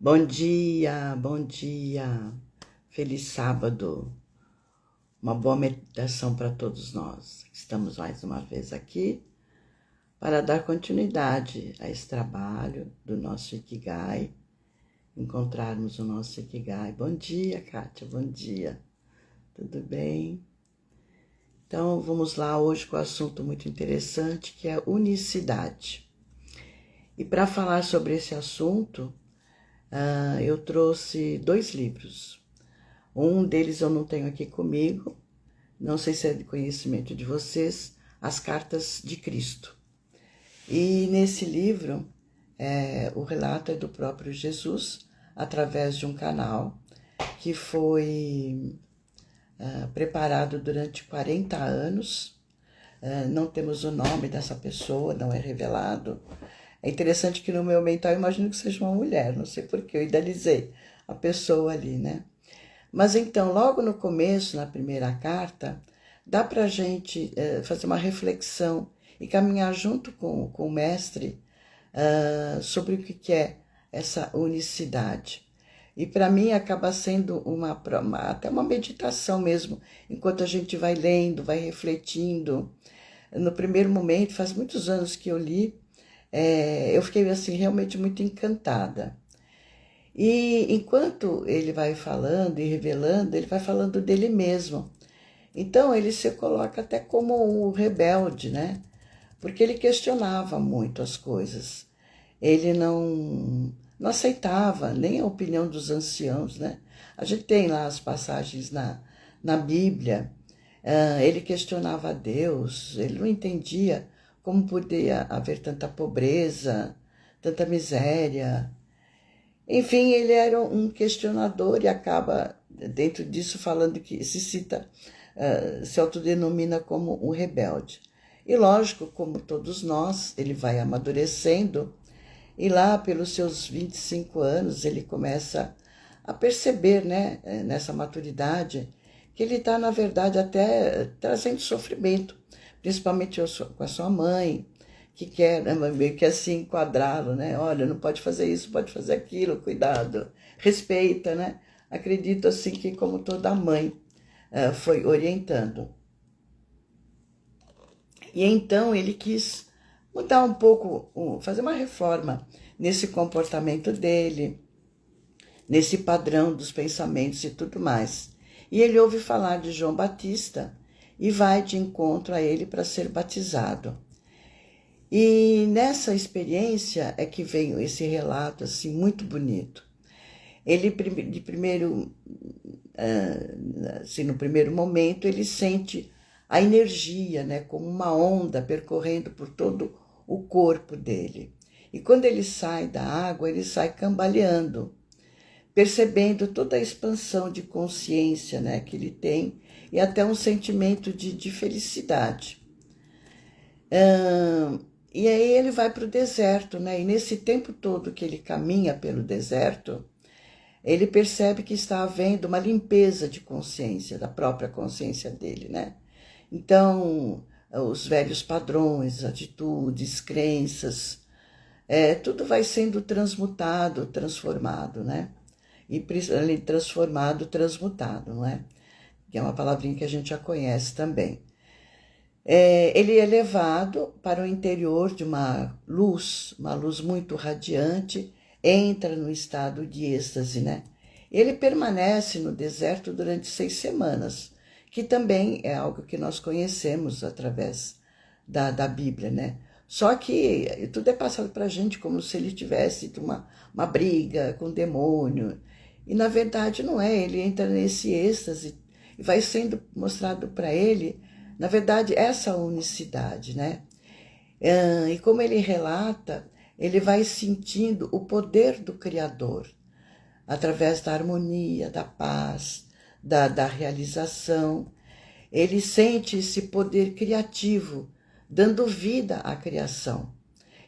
Bom dia, bom dia. Feliz sábado. Uma boa meditação para todos nós. Estamos mais uma vez aqui para dar continuidade a esse trabalho do nosso Ikigai, encontrarmos o nosso Ikigai. Bom dia, Kátia, bom dia. Tudo bem? Então, vamos lá hoje com um assunto muito interessante, que é unicidade. E para falar sobre esse assunto, eu trouxe 2 livros. Um deles eu não tenho aqui comigo, não sei se é de conhecimento de vocês, As Cartas de Cristo. E nesse livro, o relato é do próprio Jesus, através de um canal que foi preparado durante 40 anos. Não temos o nome dessa pessoa, não é revelado. É interessante que no meu mental eu imagino que seja uma mulher, não sei porquê, eu idealizei a pessoa ali, né? Mas então, logo no começo, na primeira carta, dá para a gente fazer uma reflexão e caminhar junto com o mestre sobre o que é essa unicidade. E para mim acaba sendo até uma meditação mesmo, enquanto a gente vai lendo, vai refletindo. No primeiro momento, faz muitos anos que eu li, eu fiquei assim realmente muito encantada. E enquanto ele vai falando e revelando, ele vai falando dele mesmo. Então ele se coloca até como um rebelde, né? Porque ele questionava muito as coisas. Ele não aceitava nem a opinião dos anciãos, né? A gente tem lá as passagens na Bíblia. Ele questionava a Deus, ele não entendia como podia haver tanta pobreza, tanta miséria. Enfim, ele era um questionador e acaba, dentro disso, falando que se autodenomina como um rebelde. E lógico, como todos nós, ele vai amadurecendo e lá pelos seus 25 anos ele começa a perceber, né, nessa maturidade, que ele está, na verdade, até trazendo sofrimento, principalmente com a sua mãe, que quer meio que assim enquadrá-lo, né? Olha, não pode fazer isso, pode fazer aquilo, cuidado, respeita, né? Acredito assim que como toda mãe foi orientando. E então ele quis mudar um pouco, fazer uma reforma nesse comportamento dele, nesse padrão dos pensamentos e tudo mais. E ele ouve falar de João Batista e vai de encontro a ele para ser batizado. E nessa experiência é que vem esse relato assim muito bonito. Ele de primeiro, assim, no primeiro momento, ele sente a energia, né, como uma onda percorrendo por todo o corpo dele. E quando ele sai da água, ele sai cambaleando, percebendo toda a expansão de consciência, né, que ele tem e até um sentimento de felicidade. E aí ele vai para o deserto, né? E nesse tempo todo que ele caminha pelo deserto, ele percebe que está havendo uma limpeza de consciência, da própria consciência dele, né? Então, os velhos padrões, atitudes, crenças, tudo vai sendo transmutado, transformado, né? E transformado, transmutado, não é? Que é uma palavrinha que a gente já conhece também. Ele é levado para o interior de uma luz muito radiante, entra no estado de êxtase, né? Ele permanece no deserto durante 6 semanas, que também é algo que nós conhecemos através da Bíblia, né? Só que tudo é passado para a gente como se ele tivesse uma briga com o demônio. E na verdade não é, ele entra nesse êxtase e vai sendo mostrado para ele, na verdade, essa unicidade, né? E como ele relata, ele vai sentindo o poder do Criador, através da harmonia, da paz, da realização. Ele sente esse poder criativo, dando vida à criação.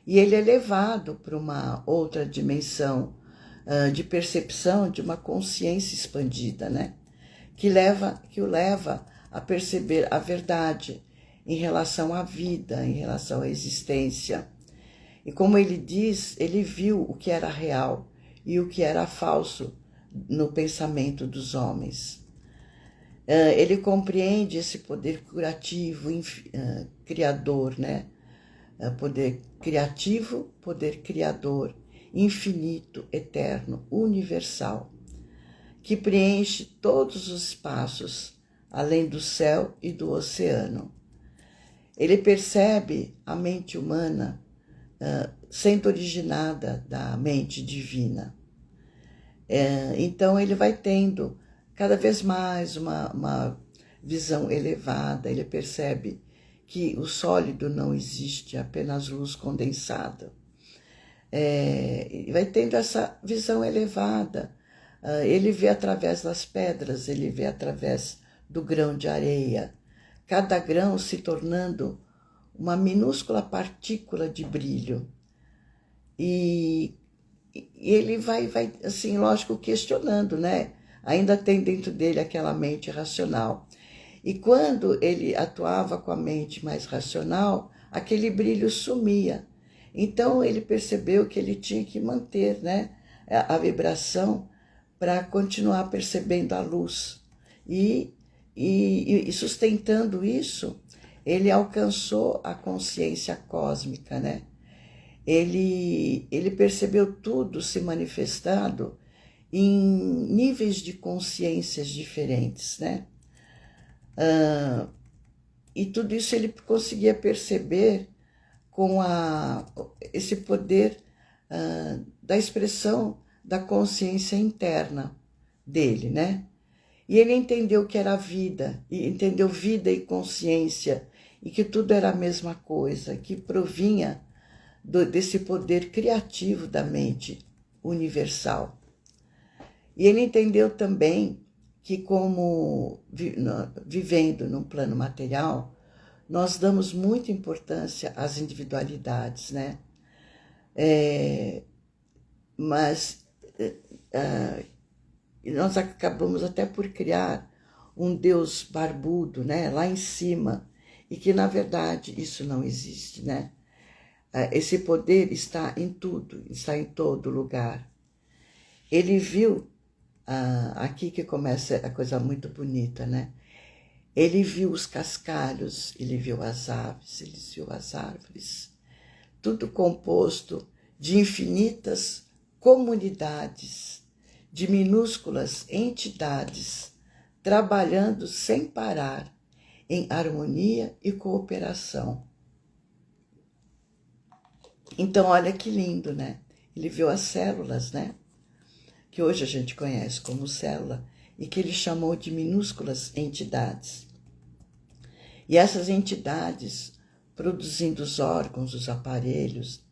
E ele é levado para uma outra dimensão de percepção, de uma consciência expandida, né? Que o leva a perceber a verdade em relação à vida, em relação à existência. E como ele diz, ele viu o que era real e o que era falso no pensamento dos homens. Ele compreende esse poder curativo, criador, né? Poder criativo, poder criador, infinito, eterno, universal, que preenche todos os espaços, além do céu e do oceano. Ele percebe a mente humana sendo originada da mente divina. Então ele vai tendo cada vez mais uma visão elevada, ele percebe que o sólido não existe, apenas luz condensada. Vai tendo essa visão elevada, ele vê através das pedras, ele vê através do grão de areia, cada grão se tornando uma minúscula partícula de brilho. E ele vai, assim, lógico, questionando, né? Ainda tem dentro dele aquela mente racional. E quando ele atuava com a mente mais racional, aquele brilho sumia. Então ele percebeu que ele tinha que manter, né, a vibração para continuar percebendo a luz. E sustentando isso, ele alcançou a consciência cósmica, né? Ele percebeu tudo se manifestado em níveis de consciências diferentes, né? E tudo isso ele conseguia perceber com esse poder da expressão da consciência interna dele, né? E ele entendeu o que era vida, e entendeu vida e consciência, e que tudo era a mesma coisa, que provinha desse poder criativo da mente universal. E ele entendeu também que, como vivendo num plano material, nós damos muita importância às individualidades, né? Mas nós acabamos até por criar um Deus barbudo, né? Lá em cima, e que, na verdade, isso não existe, né? Esse poder está em tudo, está em todo lugar. Ele viu, aqui que começa a coisa muito bonita, né? Ele viu os cascalhos, ele viu as aves, ele viu as árvores, tudo composto de infinitas comunidades, de minúsculas entidades, trabalhando sem parar, em harmonia e cooperação. Então, olha que lindo, né? Ele viu as células, né? Que hoje a gente conhece como célula, e que ele chamou de minúsculas entidades. E essas entidades, produzindo os órgãos, os aparelhos,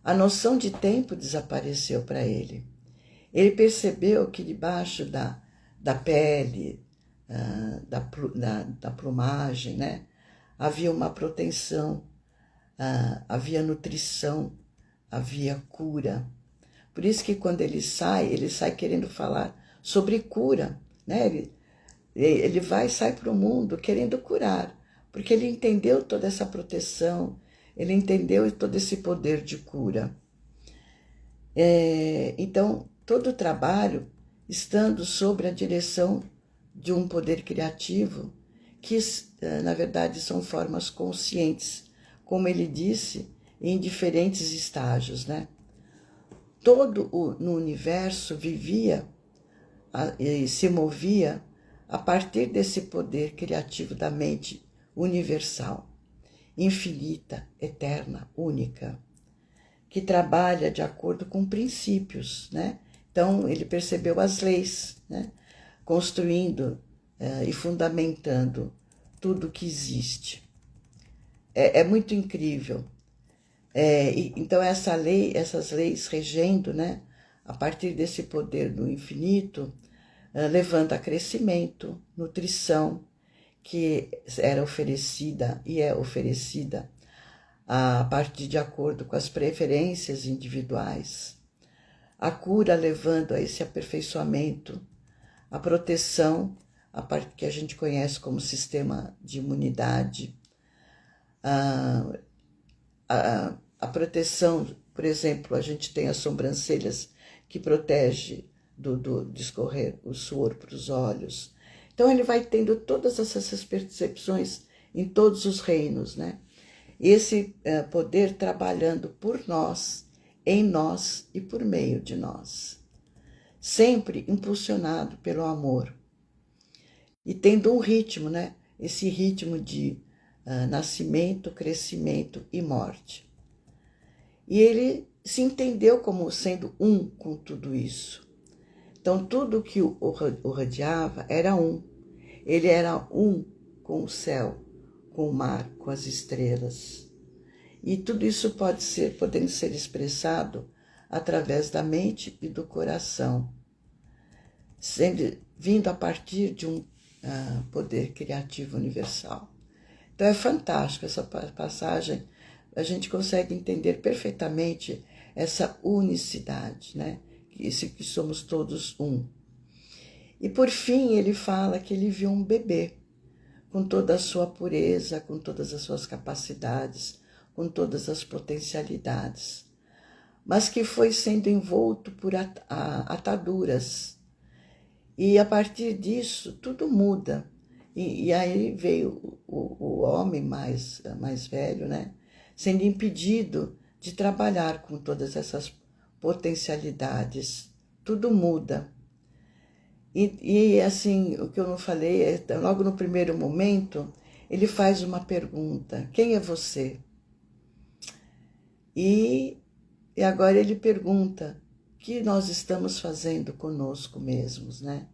a noção de tempo desapareceu para ele. Ele percebeu que debaixo da pele, da plumagem, né, havia uma proteção, havia nutrição, havia cura. Por isso que quando ele sai querendo falar sobre cura, né? Ele sai para o mundo querendo curar, porque ele entendeu toda essa proteção, ele entendeu todo esse poder de cura. Então, todo o trabalho estando sob a direção de um poder criativo, que na verdade são formas conscientes, como ele disse, em diferentes estágios, né? Todo no universo vivia e se movia a partir desse poder criativo da mente universal, infinita, eterna, única, que trabalha de acordo com princípios, né? Então, ele percebeu as leis, né? Construindo e fundamentando tudo que existe. É muito incrível. Então, essas leis regendo, né? A partir desse poder do infinito, levando a crescimento, nutrição, que era oferecida e é oferecida a partir de acordo com as preferências individuais, a cura levando a esse aperfeiçoamento, a proteção, a parte que a gente conhece como sistema de imunidade, a proteção Por exemplo, a gente tem as sobrancelhas que protege de escorrer o suor para os olhos. Então ele vai tendo todas essas percepções em todos os reinos, né? Esse poder trabalhando por nós, em nós e por meio de nós. Sempre impulsionado pelo amor. E tendo um ritmo, né? Esse ritmo de nascimento, crescimento e morte. E ele se entendeu como sendo um com tudo isso. Então, tudo que o rodeava era um. Ele era um com o céu, com o mar, com as estrelas. E tudo isso podendo ser expressado através da mente e do coração, vindo a partir de um poder criativo universal. Então é fantástico essa passagem, a gente consegue entender perfeitamente essa unicidade, né? Que somos todos um. E por fim ele fala que ele viu um bebê com toda a sua pureza, com todas as suas capacidades, com todas as potencialidades, mas que foi sendo envolto por ataduras. E a partir disso tudo muda. E aí veio o homem mais velho, né? Sendo impedido de trabalhar com todas essas potencialidades. Tudo muda. E assim, o que eu não falei é, logo no primeiro momento, ele faz uma pergunta: quem é você? E agora ele pergunta: o que nós estamos fazendo conosco mesmos, né?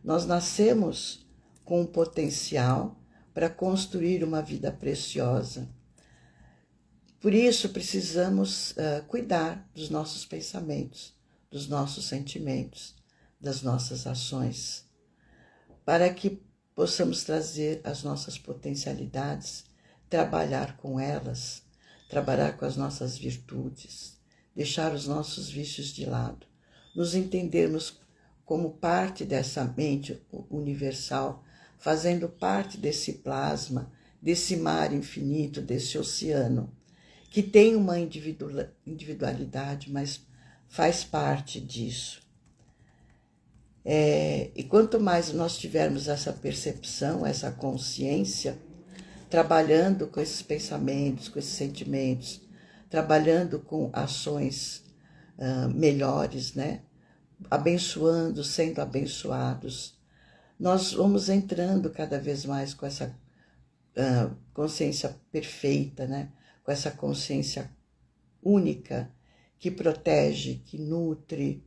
Nós nascemos com um potencial para construir uma vida preciosa. Por isso precisamos cuidar dos nossos pensamentos, dos nossos sentimentos, das nossas ações, para que possamos trazer as nossas potencialidades, trabalhar com elas, trabalhar com as nossas virtudes, deixar os nossos vícios de lado, nos entendermos como parte dessa mente universal, fazendo parte desse plasma, desse mar infinito, desse oceano, que tem uma individualidade, mas faz parte disso. E quanto mais nós tivermos essa percepção, essa consciência, trabalhando com esses pensamentos, com esses sentimentos, trabalhando com ações melhores, né? Abençoando, sendo abençoados, nós vamos entrando cada vez mais com essa consciência perfeita, né? Com essa consciência única que protege, que nutre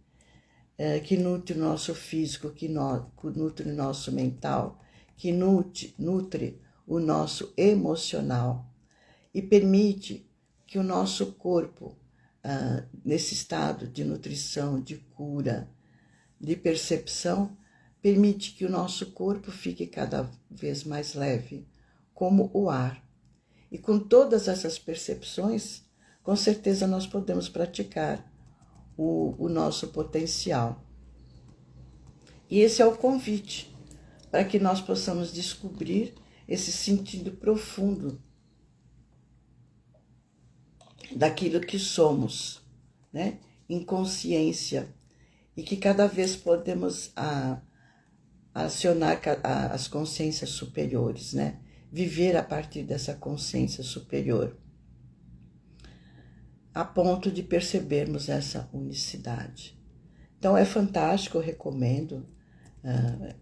o nosso físico, que nutre o nosso mental, que nutre o nosso emocional e permite que o nosso corpo, nesse estado de nutrição, de cura, de percepção, permite que o nosso corpo fique cada vez mais leve, como o ar. E com todas essas percepções, com certeza nós podemos praticar o nosso potencial. E esse é o convite para que nós possamos descobrir esse sentido profundo daquilo que somos, né? Em consciência, e que cada vez podemos acionar as consciências superiores, né? Viver a partir dessa consciência superior, a ponto de percebermos essa unicidade. Então é fantástico, eu recomendo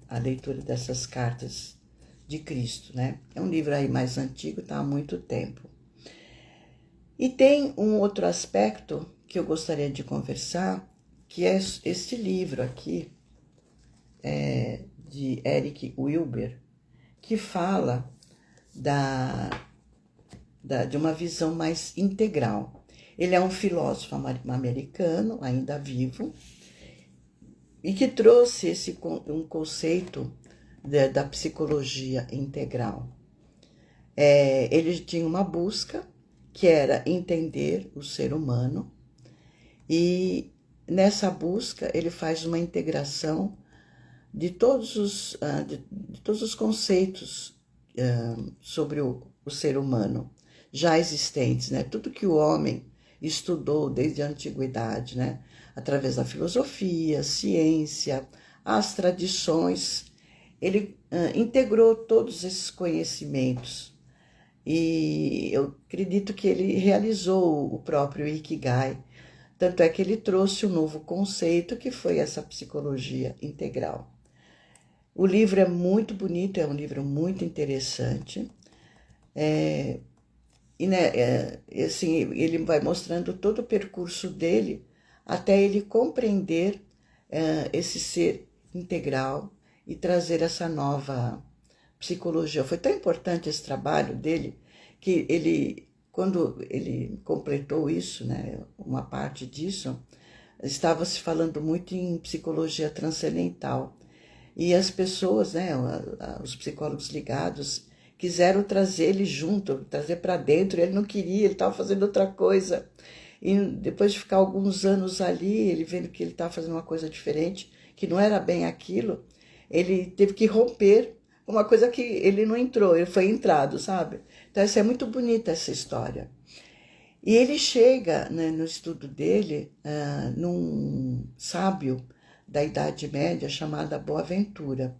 a leitura dessas cartas de Cristo, né? É um livro aí mais antigo, está há muito tempo. E tem um outro aspecto que eu gostaria de conversar, que é este livro aqui, de Eric Wilber, que fala de uma visão mais integral. Ele é um filósofo americano, ainda vivo, e que trouxe um conceito da psicologia integral. Ele tinha uma busca que era entender o ser humano, e nessa busca ele faz uma integração de todos os conceitos sobre o ser humano já existentes, né? Tudo que o homem estudou desde a antiguidade, né? Através da filosofia, ciência, as tradições, ele integrou todos esses conhecimentos e eu acredito que ele realizou o próprio Ikigai. Tanto é que ele trouxe um novo conceito que foi essa psicologia integral. O livro é muito bonito, é um livro muito interessante. E né, assim, ele vai mostrando todo o percurso dele até ele compreender esse ser integral e trazer essa nova psicologia. Foi tão importante esse trabalho dele que ele, quando ele completou isso, né, uma parte disso, estava se falando muito em psicologia transcendental. E as pessoas, né, os psicólogos ligados, quiseram trazer ele junto, trazer para dentro. Ele não queria, ele estava fazendo outra coisa. E depois de ficar alguns anos ali, ele vendo que ele estava fazendo uma coisa diferente, que não era bem aquilo, ele teve que romper uma coisa que ele não entrou, ele foi entrado, sabe? Então, essa é muito bonita essa história. E ele chega, né, no estudo dele, num sábio da Idade Média chamado Boaventura,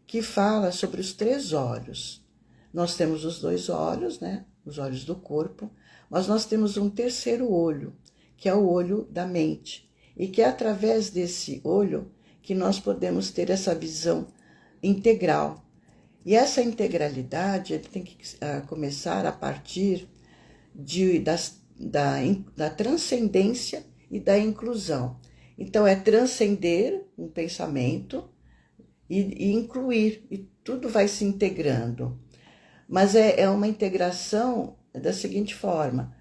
que fala sobre os 3 olhos. Nós temos os 2 olhos, né, os olhos do corpo, mas nós temos um terceiro olho, que é o olho da mente, e que é através desse olho que nós podemos ter essa visão integral. E essa integralidade tem que começar a partir da transcendência e da inclusão. Então, é transcender um pensamento e incluir, e tudo vai se integrando. Mas é uma integração da seguinte forma: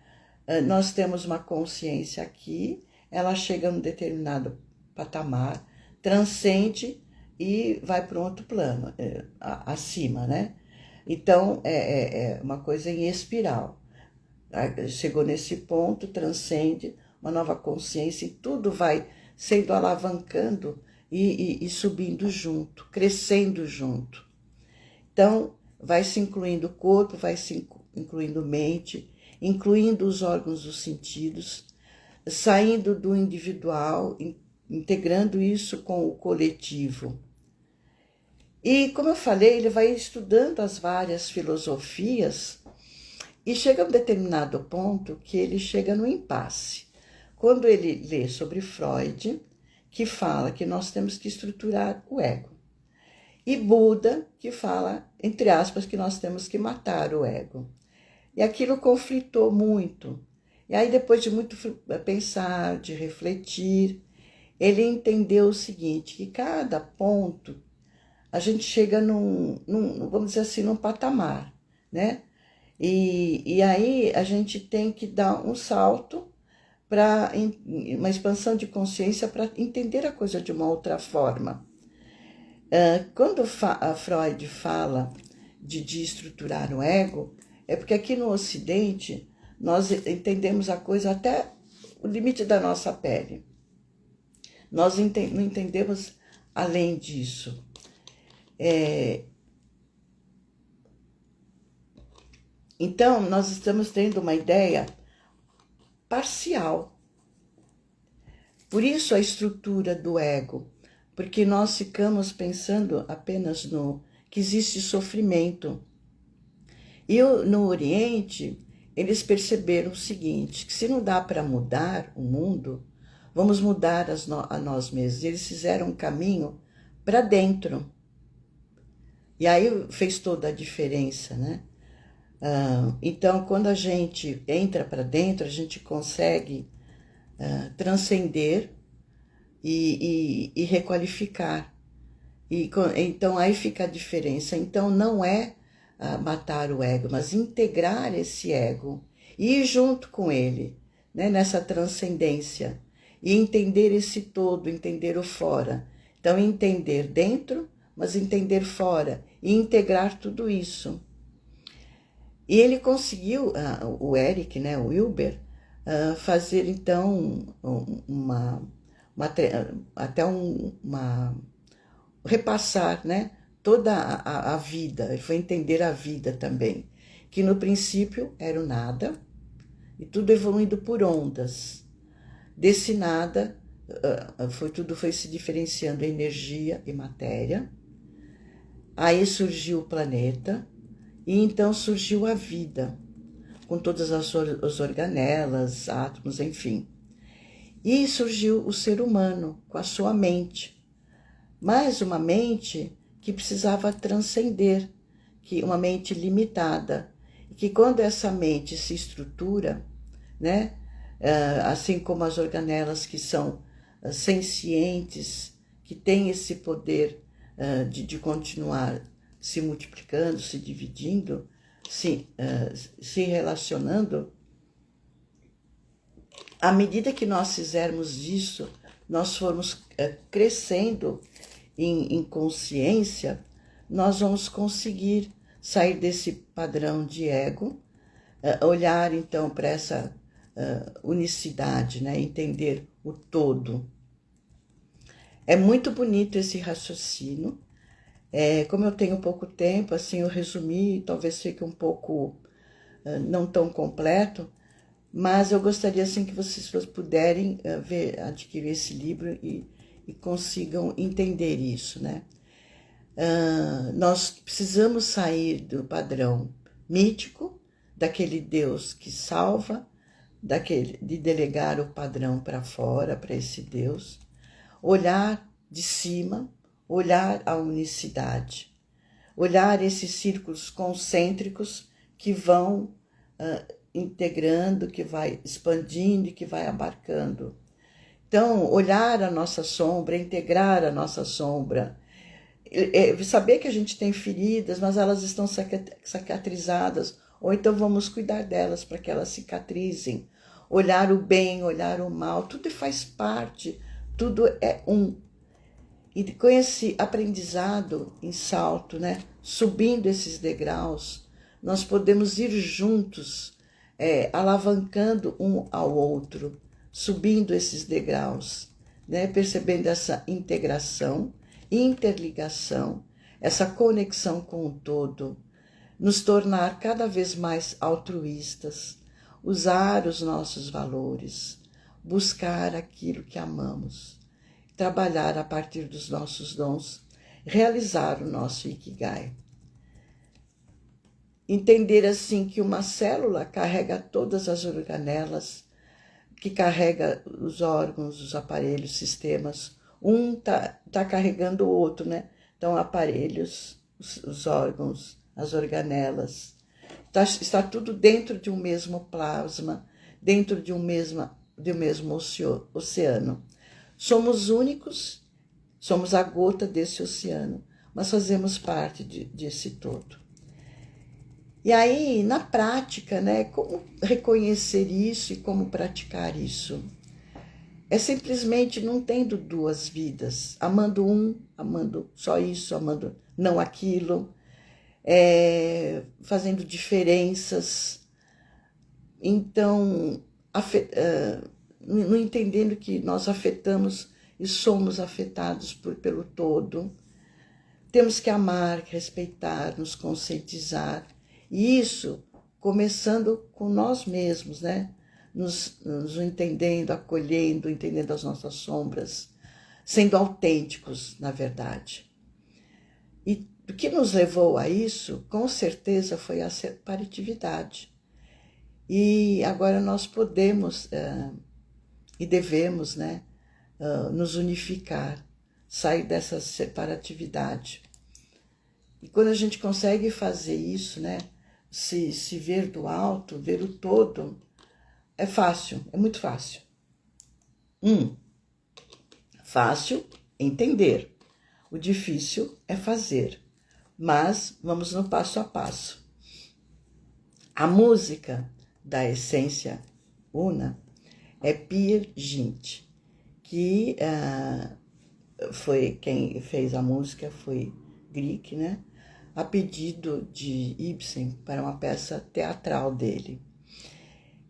nós temos uma consciência aqui, ela chega a um determinado patamar, transcende e vai para um outro plano, acima, né? Então, é uma coisa em espiral. Chegou nesse ponto, transcende, uma nova consciência, e tudo vai sendo alavancando e subindo junto, crescendo junto. Então, vai se incluindo o corpo, vai se incluindo mente, incluindo os órgãos dos sentidos, saindo do individual, integrando isso com o coletivo. E, como eu falei, ele vai estudando as várias filosofias e chega a um determinado ponto que ele chega no impasse. Quando ele lê sobre Freud, que fala que nós temos que estruturar o ego, e Buda, que fala, entre aspas, que nós temos que matar o ego. E aquilo conflitou muito. E aí, depois de muito pensar, de refletir, ele entendeu o seguinte, que cada ponto a gente chega vamos dizer assim, num patamar, né? E aí a gente tem que dar um salto para uma expansão de consciência para entender a coisa de uma outra forma. Quando a Freud fala de estruturar o ego, é porque aqui no Ocidente nós entendemos a coisa até o limite da nossa pele. Nós não entendemos além disso. Então, nós estamos tendo uma ideia parcial. Por isso a estrutura do ego, porque nós ficamos pensando apenas no que existe sofrimento. E no Oriente, eles perceberam o seguinte, que se não dá para mudar o mundo, vamos mudar a nós mesmos. Eles fizeram um caminho para dentro. E aí fez toda a diferença, né? Então, quando a gente entra para dentro, a gente consegue transcender e requalificar. Então, aí fica a diferença. Então, não é matar o ego, mas integrar esse ego e ir junto com ele, né, nessa transcendência. E entender esse todo, entender o fora. Então, entender dentro, mas entender fora. E integrar tudo isso. E ele conseguiu, o Eric, né, o Wilber, fazer então repassar, né, toda a vida. Ele foi entender a vida também, que no princípio era o nada, e tudo evoluindo por ondas. Desse nada, tudo foi se diferenciando em energia e matéria. Aí surgiu o planeta, e então surgiu a vida, com todas as organelas, átomos, enfim. E surgiu o ser humano, com a sua mente. Mas uma mente que precisava transcender, que uma mente limitada. E que quando essa mente se estrutura, né, assim como as organelas que são sencientes, que têm esse poder de continuar se multiplicando, se dividindo, se relacionando, à medida que nós fizermos isso, nós formos crescendo em consciência, nós vamos conseguir sair desse padrão de ego, olhar então para essa unicidade, né? Entender o todo. É muito bonito esse raciocínio. Como eu tenho pouco tempo, assim eu resumi, talvez fique um pouco não tão completo, mas eu gostaria assim que vocês puderem adquirir esse livro e consigam entender isso, né? Nós precisamos sair do padrão mítico, daquele Deus que salva, de delegar o padrão para fora, para esse Deus, olhar de cima, olhar a unicidade, olhar esses círculos concêntricos que vão integrando, que vai expandindo e que vai abarcando. Então, olhar a nossa sombra, integrar a nossa sombra, saber que a gente tem feridas, mas elas estão cicatrizadas, ou então vamos cuidar delas para que elas cicatrizem. Olhar o bem, olhar o mal, tudo faz parte, tudo é um. E com esse aprendizado em salto, né, subindo esses degraus, nós podemos ir juntos, alavancando um ao outro, subindo esses degraus, né, percebendo essa integração, interligação, essa conexão com o todo, nos tornar cada vez mais altruístas, usar os nossos valores, buscar aquilo que amamos, trabalhar a partir dos nossos dons, realizar o nosso Ikigai. Entender assim que uma célula carrega todas as organelas, que carrega os órgãos, os aparelhos, sistemas. Um tá carregando o outro, né? Então, aparelhos, os órgãos, as organelas. Está tudo dentro de um mesmo plasma, dentro de um mesmo oceano. Somos únicos, somos a gota desse oceano, mas fazemos parte desse todo. E aí, na prática, né, como reconhecer isso e como praticar isso? É simplesmente não tendo duas vidas, amando um, amando só isso, amando não aquilo, fazendo diferenças. Então, não entendendo que nós afetamos e somos afetados pelo todo. Temos que amar, respeitar, nos conscientizar. E isso começando com nós mesmos, né? Nos entendendo, acolhendo, entendendo as nossas sombras, sendo autênticos, na verdade. E o que nos levou a isso, com certeza, foi a separatividade. E agora nós podemos e devemos, né, nos unificar, sair dessa separatividade. E quando a gente consegue fazer isso, né, se ver do alto, ver o todo, é fácil, é muito fácil. Fácil entender, o difícil é fazer, mas vamos no passo a passo. A música da essência una é Peer Gynt, que foi quem fez a música, foi Grieg, né? A pedido de Ibsen para uma peça teatral dele.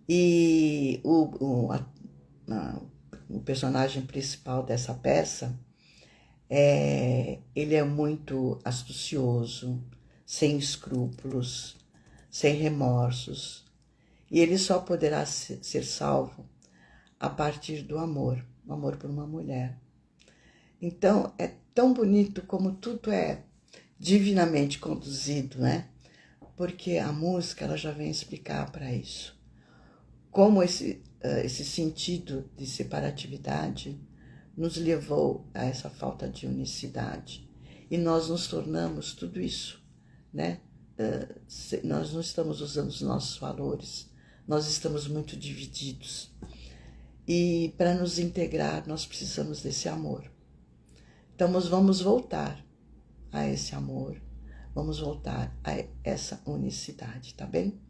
E o personagem principal dessa peça, ele é muito astucioso, sem escrúpulos, sem remorsos, E ele só poderá ser salvo a partir do amor, o amor por uma mulher. Então, é tão bonito como tudo é divinamente conduzido, né? Porque a música ela já vem explicar para isso. Como esse sentido de separatividade nos levou a essa falta de unicidade. E nós nos tornamos tudo isso, né? Nós não estamos usando os nossos valores, nós estamos muito divididos. E para nos integrar, nós precisamos desse amor. Então, nós vamos voltar a esse amor, vamos voltar a essa unicidade, tá bem?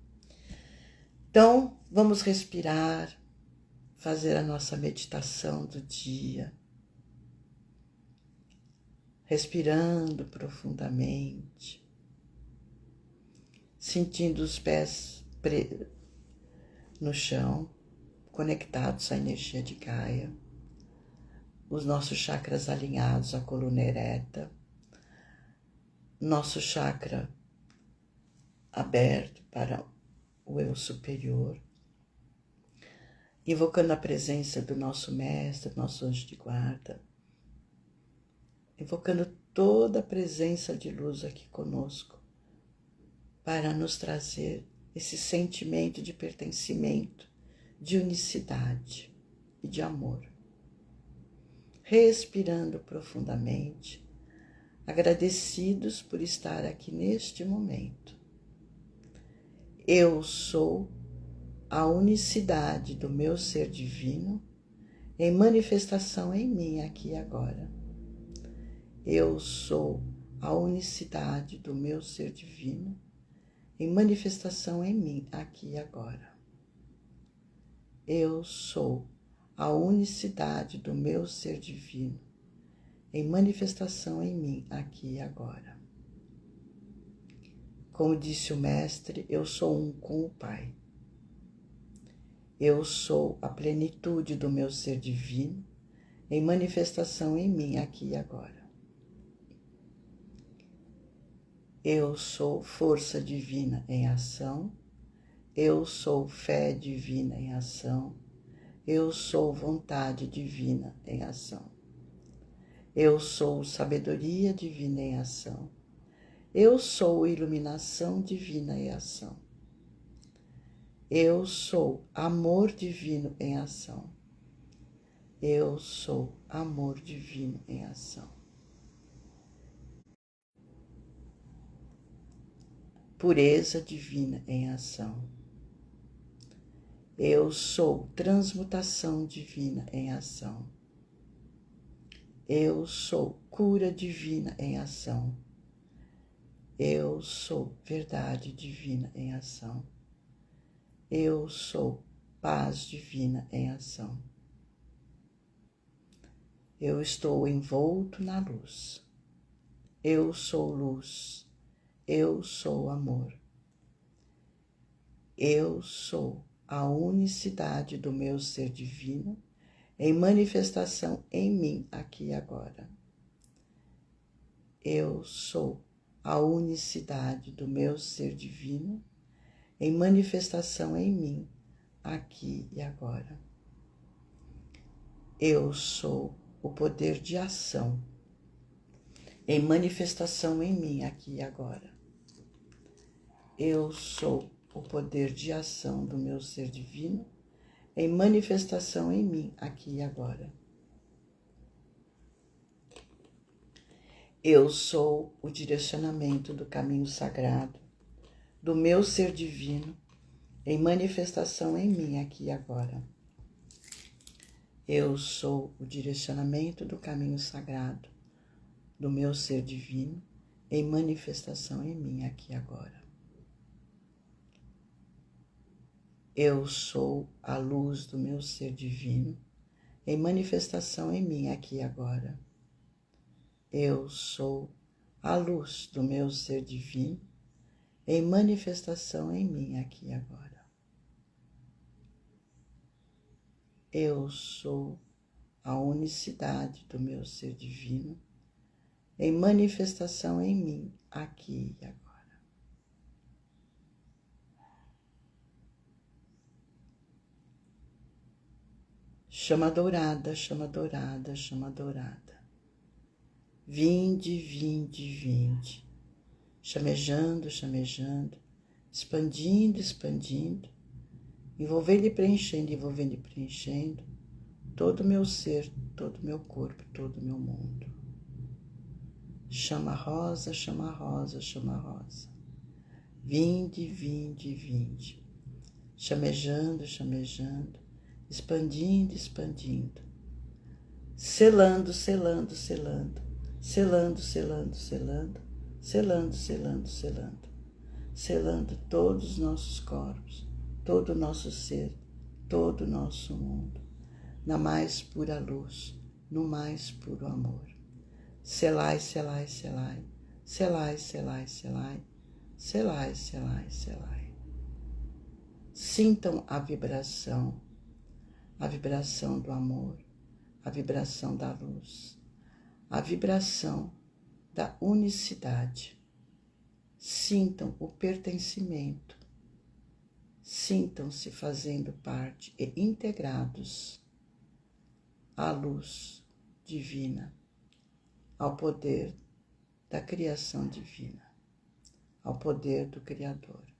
Então, vamos respirar, fazer a nossa meditação do dia, respirando profundamente, sentindo os pés no chão, conectados à energia de Gaia, os nossos chakras alinhados à coluna ereta, nosso chakra aberto para o eu superior, invocando a presença do nosso mestre, nosso anjo de guarda, invocando toda a presença de luz aqui conosco, para nos trazer esse sentimento de pertencimento, de unicidade e de amor. Respirando profundamente, agradecidos por estar aqui neste momento. Eu sou a unicidade do meu ser divino em manifestação em mim aqui e agora. Eu sou a unicidade do meu ser divino em manifestação em mim aqui e agora. Eu sou a unicidade do meu ser divino em manifestação em mim aqui e agora. Como disse o mestre, eu sou um com o Pai. Eu sou a plenitude do meu ser divino em manifestação em mim aqui e agora. Eu sou força divina em ação. Eu sou fé divina em ação. Eu sou vontade divina em ação. Eu sou sabedoria divina em ação. Eu sou iluminação divina em ação. Eu sou amor divino em ação. Eu sou amor divino em ação. Pureza divina em ação. Eu sou transmutação divina em ação. Eu sou cura divina em ação. Eu sou verdade divina em ação. Eu sou paz divina em ação. Eu estou envolto na luz. Eu sou luz. Eu sou amor. Eu sou a unicidade do meu ser divino em manifestação em mim aqui e agora. Eu sou a unicidade do meu ser divino em manifestação em mim aqui e agora. Eu sou o poder de ação em manifestação em mim aqui e agora. Eu sou o poder de ação do meu ser divino em manifestação em mim aqui e agora. Eu sou o direcionamento do caminho sagrado do meu ser divino em manifestação em mim aqui e agora. Eu sou o direcionamento do caminho sagrado do meu ser divino em manifestação em mim aqui e agora. Eu sou a luz do meu ser divino em manifestação em mim aqui e agora. Eu sou a luz do meu ser divino em manifestação em mim aqui e agora. Eu sou a unicidade do meu ser divino em manifestação em mim aqui e agora. Chama dourada, chama dourada, chama dourada. Vinde, vinde, vinde. Chamejando, chamejando, expandindo, expandindo, envolvendo e preenchendo, envolvendo e preenchendo todo o meu ser, todo o meu corpo, todo o meu mundo. Chama rosa, chama rosa, chama rosa. Vinde, vinde, vinde. Chamejando, chamejando, expandindo, expandindo. Selando, selando, selando. Selando, selando, selando. Selando, selando, selando. Selando todos os nossos corpos, todo o nosso ser, todo o nosso mundo. Na mais pura luz, no mais puro amor. Selai, selai, selai. Selai, selai, selai. Selai, selai, selai. Sintam a vibração do amor, a vibração da luz, a vibração da unicidade. Sintam o pertencimento, sintam-se fazendo parte e integrados à luz divina, ao poder da criação divina, ao poder do Criador.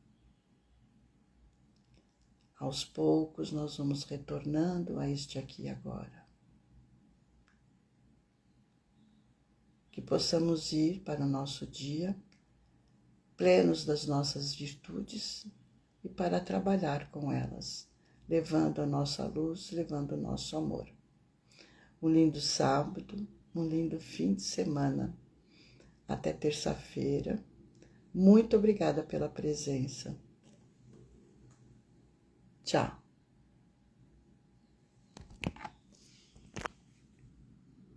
Aos poucos nós vamos retornando a este aqui e agora. Que possamos ir para o nosso dia plenos das nossas virtudes e para trabalhar com elas, levando a nossa luz, levando o nosso amor. Um lindo sábado, um lindo fim de semana. Até terça-feira. Muito obrigada pela presença. Tchau.